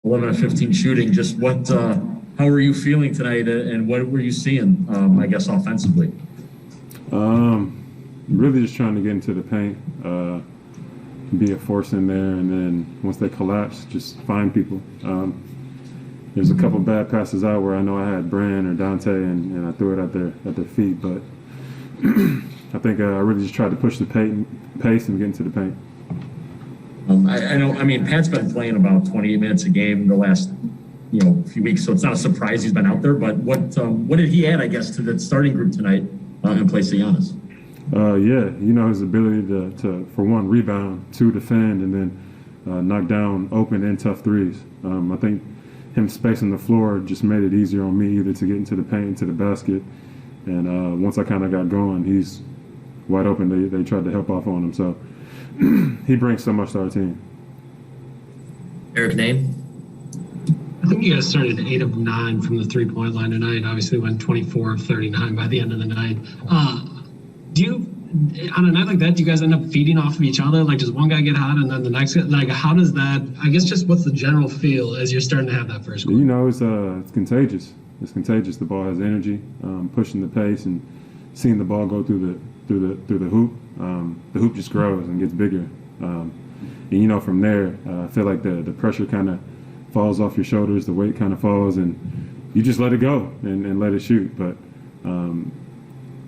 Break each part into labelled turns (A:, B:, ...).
A: 11 of 15 shooting. Just how were you feeling tonight, and what were you seeing, I guess, offensively?
B: Really just trying to get into the paint, be a force in there, and then once they collapse, just find people. There's a couple bad passes out where I know I had Brand or Dante, and I threw it at their feet, but I think I really just tried to push the pace and get into the paint.
A: I know. I mean, Pat's been playing about 28 minutes a game the last, few weeks, so it's not a surprise he's been out there. But what did he add, I guess, to the starting group tonight in place of Giannis?
B: Yeah, his ability to for one, rebound, two, defend, and then knock down open and tough threes. I think him spacing the floor just made it easier on me either to get into the paint, into the basket, and once I kind of got going, he's wide open. They tried to help off on him, so he brings so much to our team.
C: Eric Name?
D: I think you guys started 8 of 9 from the three-point line tonight. Obviously went 24 of 39 by the end of the night. On a night like that, do you guys end up feeding off of each other? Like, does one guy get hot and then the next guy? Like, how does that, I guess, just what's the general feel as you're starting to have that first quarter?
B: It's contagious. It's contagious. The ball has energy, pushing the pace and seeing the ball go through the hoop. The hoop just grows and gets bigger. And from there, I feel like the pressure kind of falls off your shoulders, the weight kind of falls, and you just let it go and let it shoot. But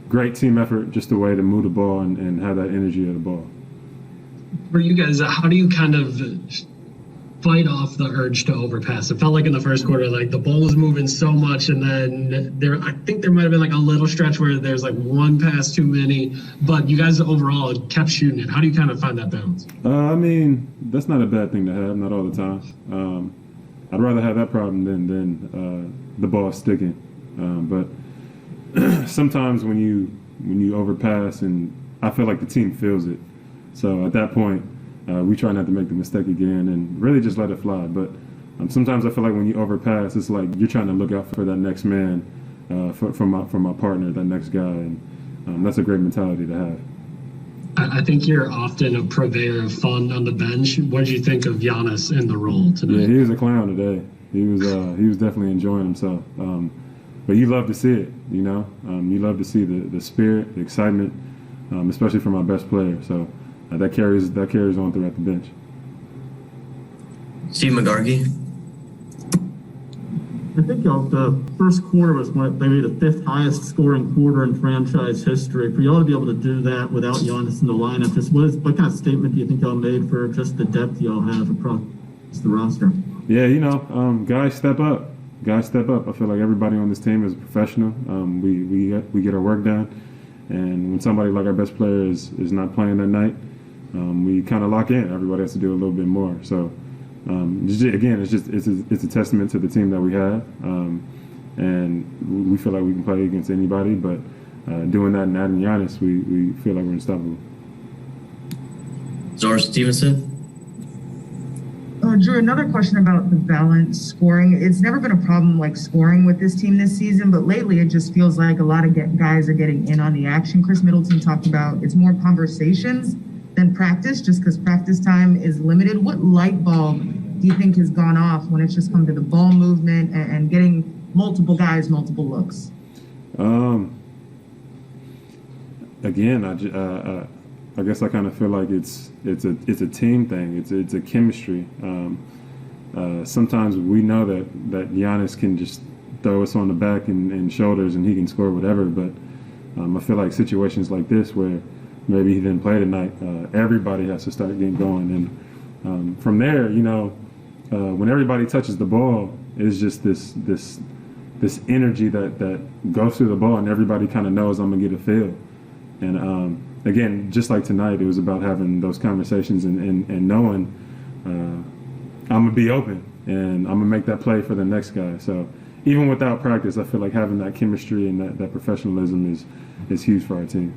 B: great team effort, just a way to move the ball and have that energy of the ball.
D: For you guys, how do you kind of fight off the urge to overpass? It felt like in the first quarter, like the ball was moving so much, and then I think there might have been like a little stretch where there's like one pass too many, but you guys overall kept shooting it. How do you kind of find that balance?
B: That's not a bad thing to have, not all the time. I'd rather have that problem than the ball sticking. But sometimes when you overpass, and I feel like the team feels it. So at that point, we try not to make the mistake again and really just let it fly. But sometimes I feel like when you overpass, it's like you're trying to look out for that next man, for my partner, that next guy, and that's a great mentality to have.
D: I think you're often a purveyor of fun on the bench. What did you think of Giannis in the role tonight?
B: Yeah, he was a clown today. He was definitely enjoying himself. But you love to see it, you love to see the spirit, the excitement, especially from our best player. So that carries on throughout the bench.
C: Steve McGarkey?
E: I think the first quarter was maybe the 5th highest scoring quarter in franchise history. For y'all to be able to do that without Giannis in the lineup, just what kind of statement do you think y'all made for just the depth y'all have across the roster?
B: Yeah, guys step up. Guys step up. I feel like everybody on this team is a professional. We get our work done, and when somebody like our best player is not playing that night, we kind of lock in. Everybody has to do a little bit more. So. It's a testament to the team that we have, and we feel like we can play against anybody. But doing that and adding Giannis, we feel like we're unstoppable.
C: Zara Stevenson.
F: Jrue, another question about the balance scoring. It's never been a problem like scoring with this team this season, but lately it just feels like a lot of guys are getting in on the action. Chris Middleton talked about it's more conversations than practice, just because practice time is limited. What light bulb do you think has gone off when it's just come to the ball movement and getting multiple guys, multiple looks?
B: Again, I guess I kind of feel like it's a team thing. It's a chemistry. Sometimes we know that Giannis can just throw us on the back and shoulders and he can score whatever. But I feel like situations like this where maybe he didn't play tonight, everybody has to start getting going. And from there, when everybody touches the ball, it's just this energy that goes through the ball, and everybody kind of knows I'm gonna get a feel. And again, just like tonight, it was about having those conversations and knowing I'm gonna be open and I'm gonna make that play for the next guy. So even without practice, I feel like having that chemistry and that professionalism is huge for our team.